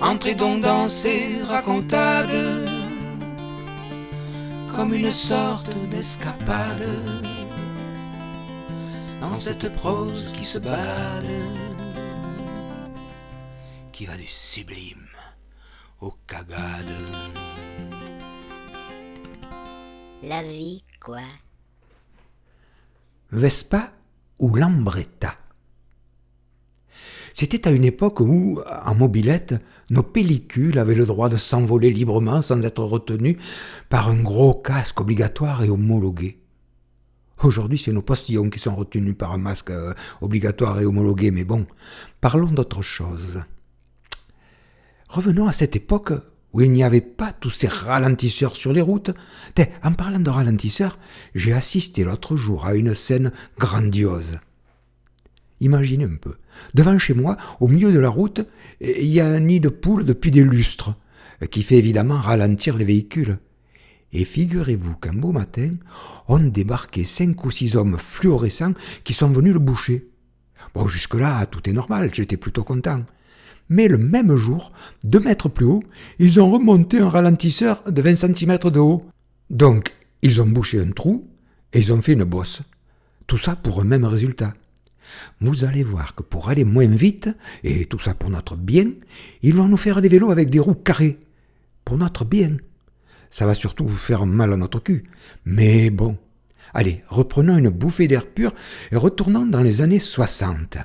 entrez donc dans ces racontades, comme une sorte d'escapade, dans cette prose qui se balade, qui va du sublime au cagade. La vie, quoi. Vespa ou Lambretta. C'était à une époque où, en mobilette, nos pellicules avaient le droit de s'envoler librement sans être retenues par un gros casque obligatoire et homologué. Aujourd'hui, c'est nos postillons qui sont retenus par un masque obligatoire et homologué, mais bon, parlons d'autre chose. Revenons à cette époque où il n'y avait pas tous ces ralentisseurs sur les routes. En parlant de ralentisseurs, j'ai assisté l'autre jour à une scène grandiose. Imaginez un peu, devant chez moi, au milieu de la route, il y a un nid de poules depuis des lustres, qui fait évidemment ralentir les véhicules. Et figurez-vous qu'un beau matin, on débarquait 5 ou 6 hommes fluorescents qui sont venus le boucher. Bon, jusque-là, tout est normal, j'étais plutôt content. Mais le même jour, 2 mètres plus haut, ils ont remonté un ralentisseur de 20 cm de haut. Donc, ils ont bouché un trou et ils ont fait une bosse. Tout ça pour un même résultat. Vous allez voir que pour aller moins vite, et tout ça pour notre bien, ils vont nous faire des vélos avec des roues carrées. Pour notre bien. Ça va surtout vous faire mal à notre cul. Mais bon. Allez, reprenons une bouffée d'air pur et retournons dans les années 60.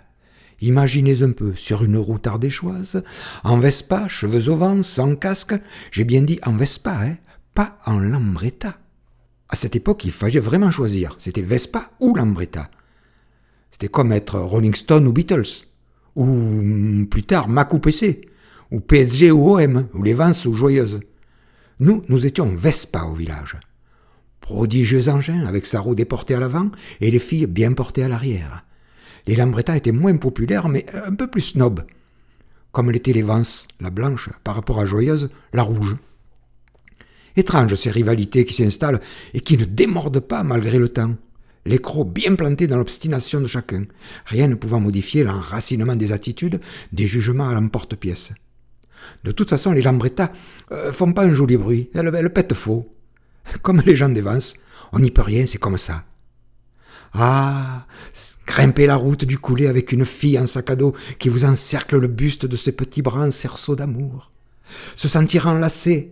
Imaginez un peu, sur une route ardéchoise, en Vespa, cheveux au vent, sans casque, j'ai bien dit en Vespa, pas en Lambretta. À cette époque, il fallait vraiment choisir, c'était Vespa ou Lambretta. C'était comme être Rolling Stone ou Beatles, ou plus tard Mac ou PC, ou PSG ou OM, ou les Vans ou Joyeuse. Nous étions Vespa au village. Prodigieux engin avec sa roue déportée à l'avant et les filles bien portées à l'arrière. Les Lambretta étaient moins populaires, mais un peu plus snob. Comme l'étaient les Vans, la blanche, par rapport à Joyeuse, la rouge. Étrange ces rivalités qui s'installent et qui ne démordent pas malgré le temps. Les crocs bien plantés dans l'obstination de chacun, rien ne pouvant modifier l'enracinement des attitudes, des jugements à l'emporte-pièce. De toute façon, les Lambretta font pas un joli bruit, elles pètent faux. Comme les gens des Vans, on n'y peut rien, c'est comme ça. Ah, grimper la route du coulé avec une fille en sac à dos qui vous encercle le buste de ses petits bras en cerceau d'amour. Se sentir enlacé,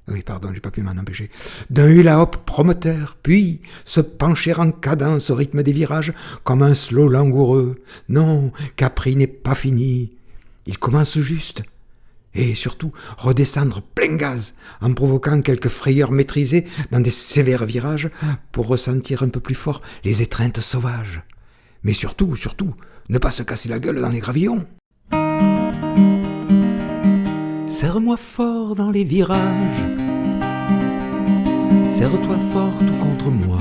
oui, pardon, j'ai pas pu m'en empêcher, d'un hula-hop promoteur, puis se pencher en cadence au rythme des virages comme un slow langoureux. Non, Capri n'est pas fini. Il commence juste. Et surtout, redescendre plein gaz en provoquant quelques frayeurs maîtrisées dans des sévères virages pour ressentir un peu plus fort les étreintes sauvages. Mais surtout, ne pas se casser la gueule dans les gravillons. Serre-moi fort dans les virages, serre-toi fort tout contre moi.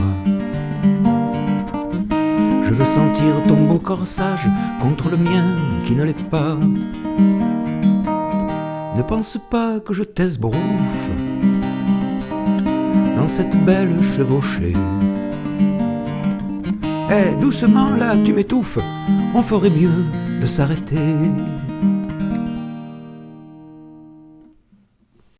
Je veux sentir ton beau corsage contre le mien qui ne l'est pas. Ne pense pas que je t'esbrouffe dans cette belle chevauchée. Doucement là, tu m'étouffes, on ferait mieux de s'arrêter.